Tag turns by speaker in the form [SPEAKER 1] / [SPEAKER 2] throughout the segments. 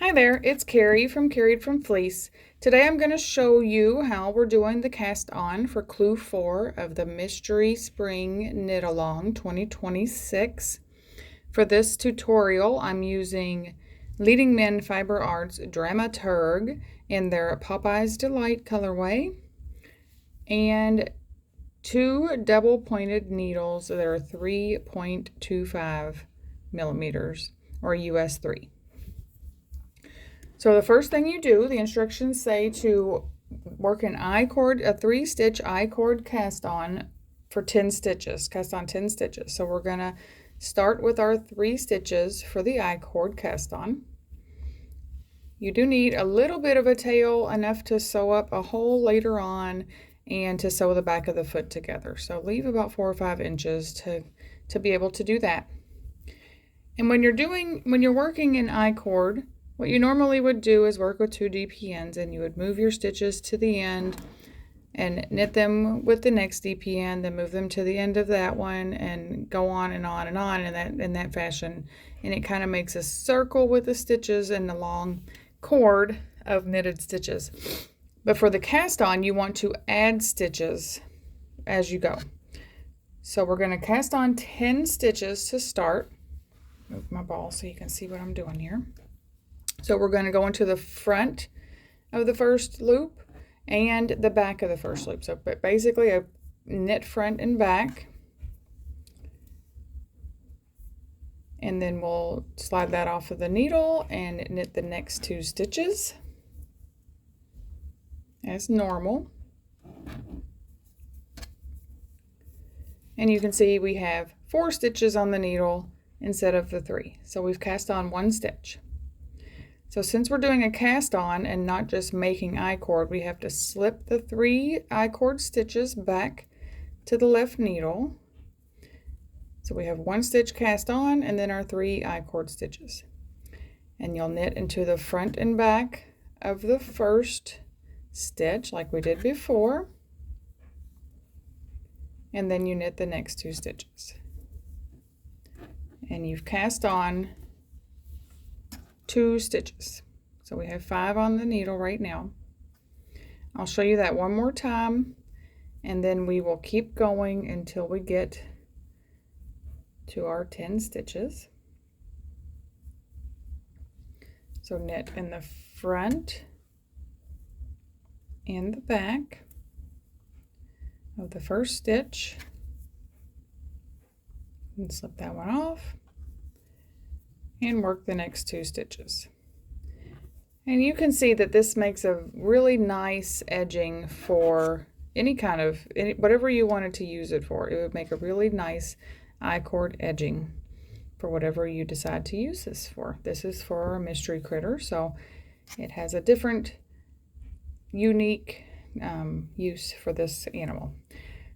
[SPEAKER 1] Hi there, it's Carrie from Keri'd from Fleece. Today I'm going to show you how we're doing the cast on for Clue 4 of the Mystery Spring Knit Along 2026. For this tutorial I'm using Leading Men Fiber Arts Dramaturg in their Popeye's Delight colorway and two double pointed needles that are 3.25 millimeters or US 3. So the first thing you do, the instructions say to work an I-cord, a 3-stitch I-cord cast on for 10 stitches, cast on 10 stitches. So we're going to start with our 3 stitches for the I-cord cast on. You do need a little bit of a tail, enough to sew up a hole later on and to sew the back of the foot together. So leave about 4 or 5 inches to be able to do that. And when you're working in I-cord, what you normally would do is work with 2 DPNs, and you would move your stitches to the end and knit them with the next DPN, then move them to the end of that one, and go on and on and on in that fashion. And it kind of makes a circle with the stitches and a long cord of knitted stitches. But for the cast on, you want to add stitches as you go. So we're going to cast on 10 stitches to start. Move my ball so you can see what I'm doing here. So we're going to go into the front of the first loop and the back of the first loop. So basically a knit front and back. And then we'll slide that off of the needle and knit the next 2 stitches as normal. And you can see we have 4 stitches on the needle instead of the 3. So we've cast on 1 stitch. So since we're doing a cast on and not just making I-cord, we have to slip the 3 I-cord stitches back to the left needle. So we have 1 stitch cast on and then our 3 I-cord stitches. And you'll knit into the front and back of the first stitch like we did before. And then you knit the next 2 stitches. And you've cast on 2 stitches. So we have 5 on the needle right now. I'll show you that one more time, and then we will keep going until we get to our 10 stitches. So knit in the front and the back of the first stitch and slip that one off and work the next 2 stitches. And you can see that this makes a really nice edging for whatever you wanted to use it for. It would make a really nice I-cord edging for whatever you decide to use this for. This is for a mystery critter, so it has a different unique use for this animal.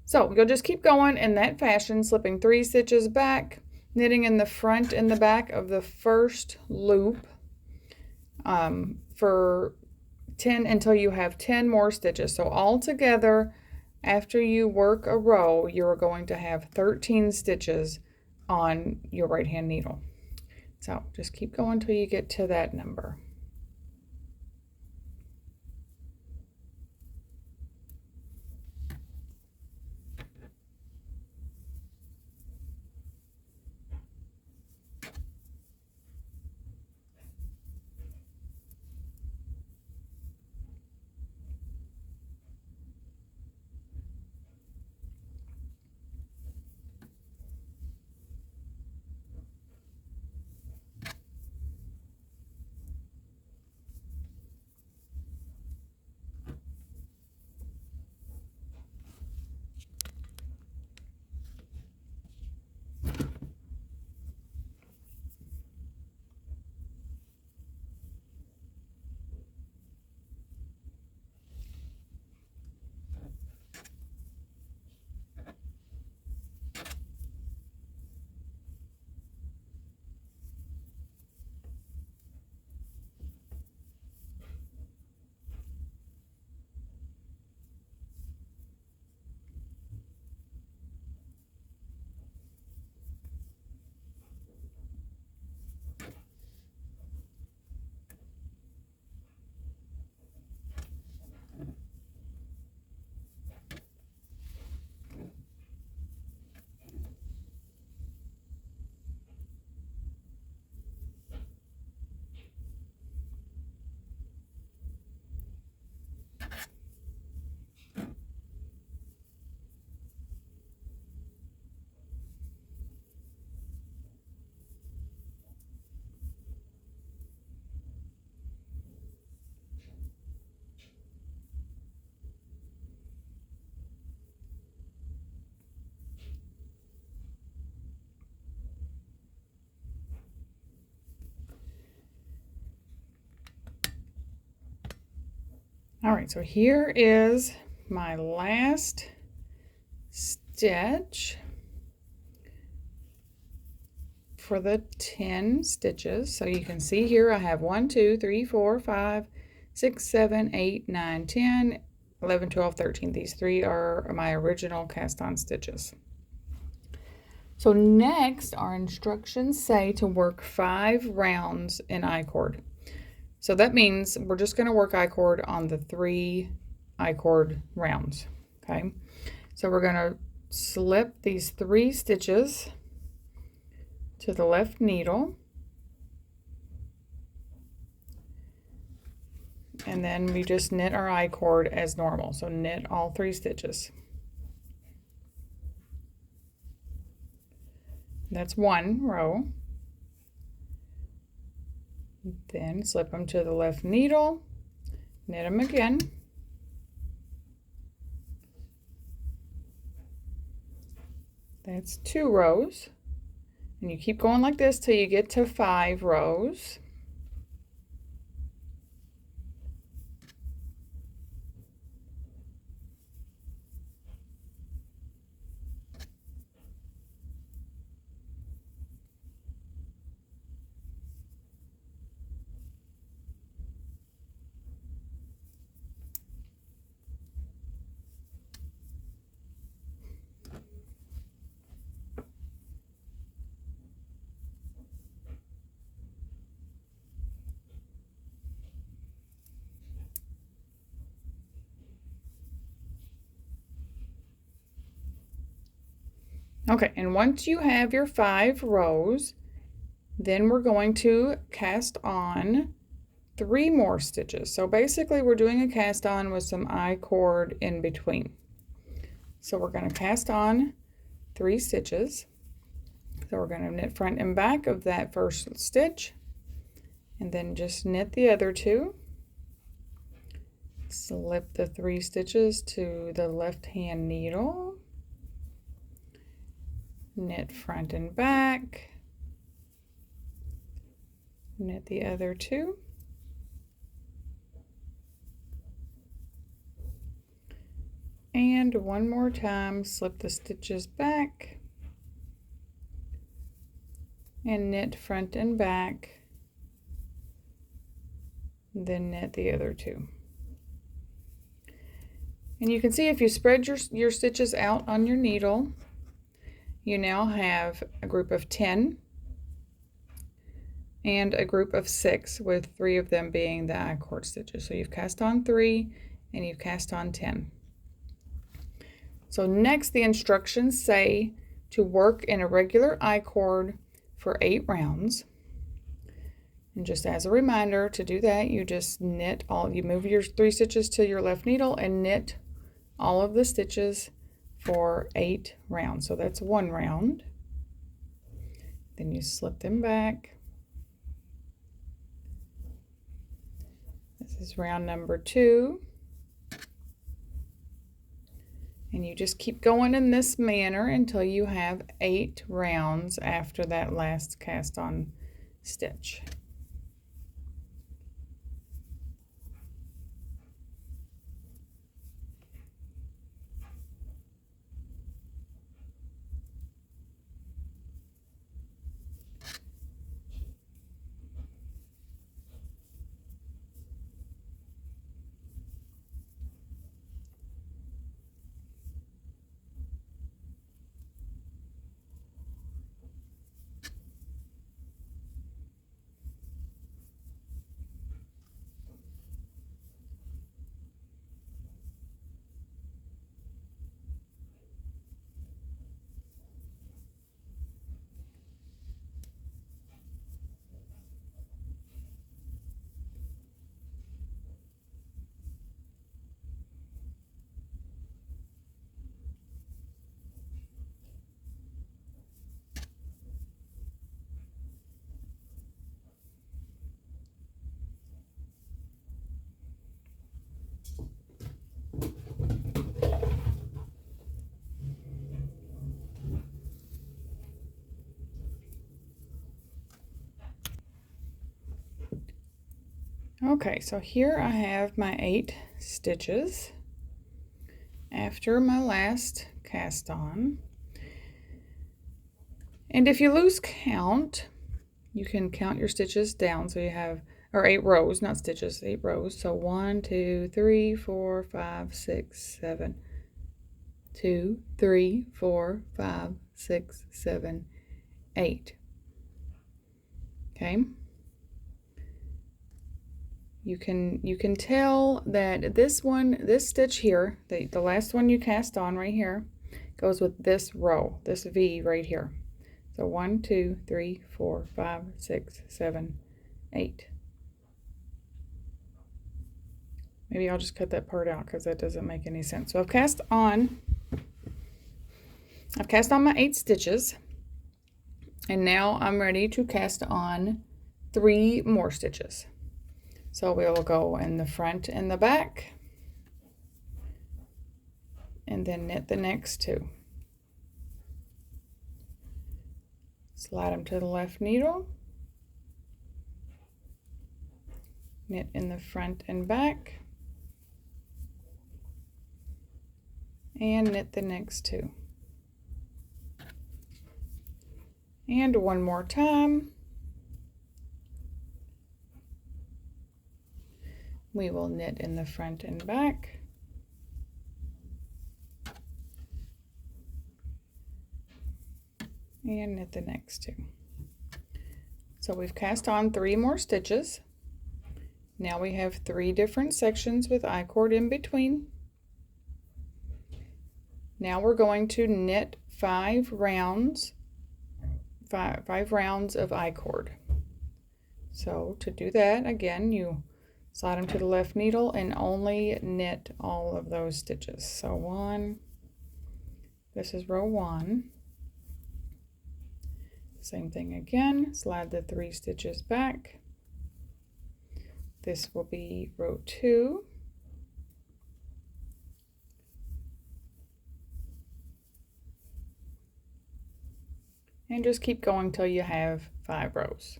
[SPEAKER 1] So you'll just keep going in that fashion, slipping 3 stitches back, knitting in the front and the back of the first loop for 10 until you have 10 more stitches. So all together, after you work a row, you're going to have 13 stitches on your right hand needle. So just keep going until you get to that number. All right, so here is my last stitch for the 10 stitches. So you can see here I have 1, 2, 3, 4, 5, 6, 7, 8, 9, 10, 11, 12, 13. These 3 are my original cast on stitches. So next, our instructions say to work 5 rounds in I-cord. So that means we're just going to work I-cord on the 3 I-cord rounds. Okay, so we're going to slip these 3 stitches to the left needle, and then we just knit our I-cord as normal. So knit all 3 stitches. That's 1 row. Then slip them to the left needle, knit them again. That's 2 rows. And you keep going like this till you get to 5 rows. Okay, and once you have your 5 rows, then we're going to cast on 3 more stitches. So basically we're doing a cast on with some I-cord in between. So we're going to cast on 3 stitches. So we're going to knit front and back of that first stitch, and then just knit the other 2. Slip the 3 stitches to the left hand needle, knit front and back, knit the other 2, and one more time slip the stitches back and knit front and back, then knit the other 2. And you can see if you spread your stitches out on your needle, you now have a group of 10 and a group of 6, with 3 of them being the I-cord stitches. So you've cast on 3 and you've cast on 10. So next, the instructions say to work in a regular I-cord for 8 rounds. And just as a reminder, to do that, you just knit all, you move your 3 stitches to your left needle and knit all of the stitches for 8 rounds. So that's 1 round. Then you slip them back. This is round number 2. And you just keep going in this manner until you have 8 rounds after that last cast on stitch. Okay, so here I have my 8 stitches after my last cast on. And if you lose count, you can count your stitches down, so you have, or 8 rows, not stitches, 8 rows. So 1, 2, 3, 4, 5, 6, 7, 2, 3, 4, 5, 6, 7, 8. Okay. You can tell that this stitch here, the last one you cast on right here, goes with this row, this V right here. So 1, 2, 3, 4, 5, 6, 7, 8. Maybe I'll just cut that part out because that doesn't make any sense. So I've cast on my 8 stitches, and now I'm ready to cast on 3 more stitches. So we will go in the front and the back, and then knit the next 2. Slide them to the left needle, knit in the front and back, and knit the next 2. And one more time. We will knit in the front and back, and knit the next 2. So we've cast on 3 more stitches. Now we have 3 different sections with I-cord in between. Now we're going to knit 5 rounds of I-cord. So to do that, again, you slide them to the left needle and only knit all of those stitches. So 1, this is row 1. Same thing again, slide the 3 stitches back. This will be row 2. And just keep going till you have 5 rows.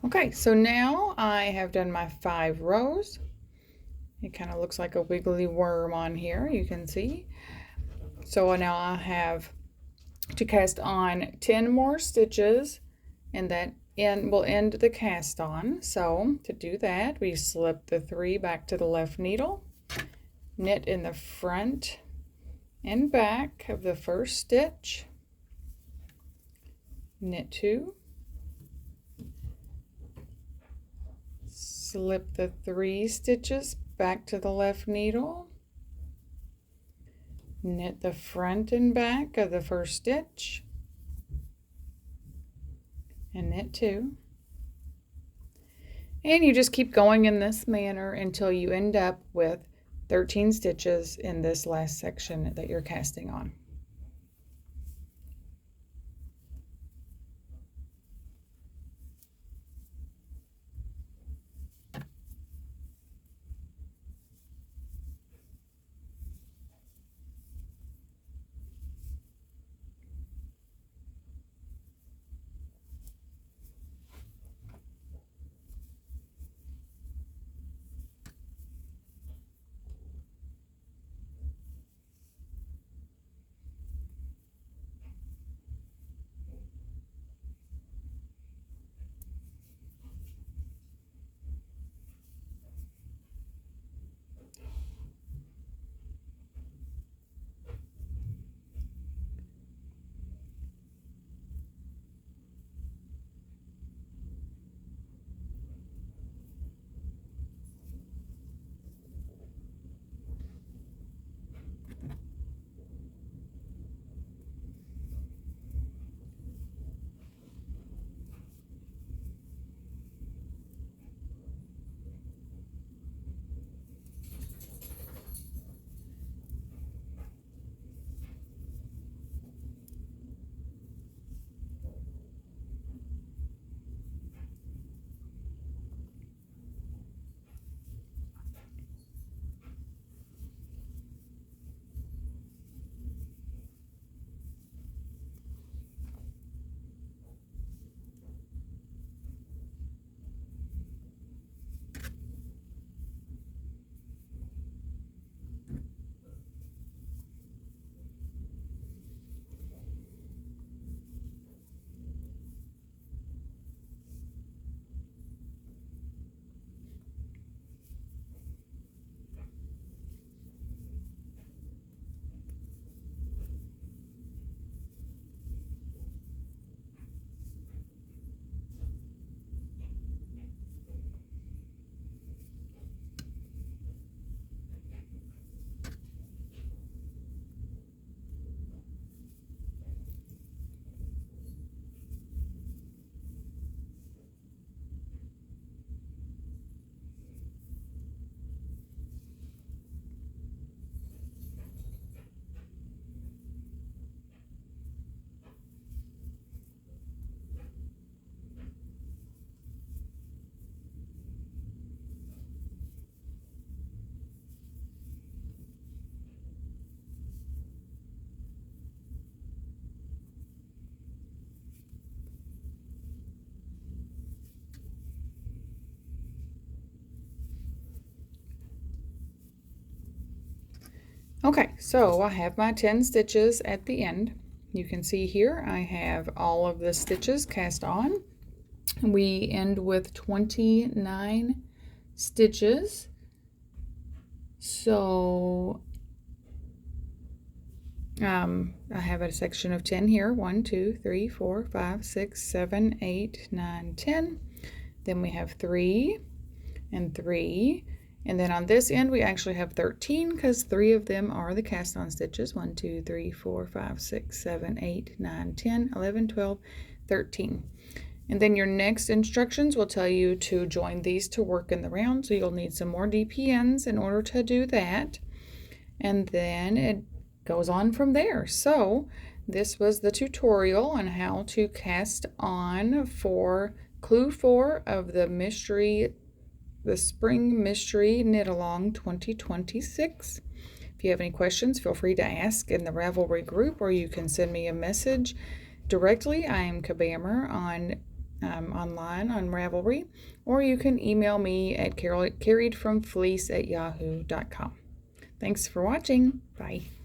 [SPEAKER 1] Okay, so now I have done my 5 rows. It kind of looks like a wiggly worm on here, you can see. So now I have to cast on 10 more stitches, and that will end the cast on. So to do that, we slip the 3 back to the left needle, knit in the front and back of the first stitch, knit 2, slip the 3 stitches back to the left needle, knit the front and back of the first stitch, and knit 2. And you just keep going in this manner until you end up with 13 stitches in this last section that you're casting on. Okay, so I have my 10 stitches at the end. You can see here I have all of the stitches cast on. We end with 29 stitches. So I have a section of 10 here. 1, 2, 3, 4, 5, 6, 7, 8, 9, 10. Then we have 3 and 3. And then on this end, we actually have 13 because 3 of them are the cast on stitches. 1, 2, 3, 4, 5, 6, 7, 8, 9, 10, 11, 12, 13. And then your next instructions will tell you to join these to work in the round. So you'll need some more DPNs in order to do that. And then it goes on from there. So this was the tutorial on how to cast on for Clue 4 of the Spring Mystery Knit Along 2026. If you have any questions, feel free to ask in the Ravelry group, or you can send me a message directly. I am Kabammer on online on Ravelry, or you can email me at Keri'd@yahoo.com. Thanks for watching. Bye.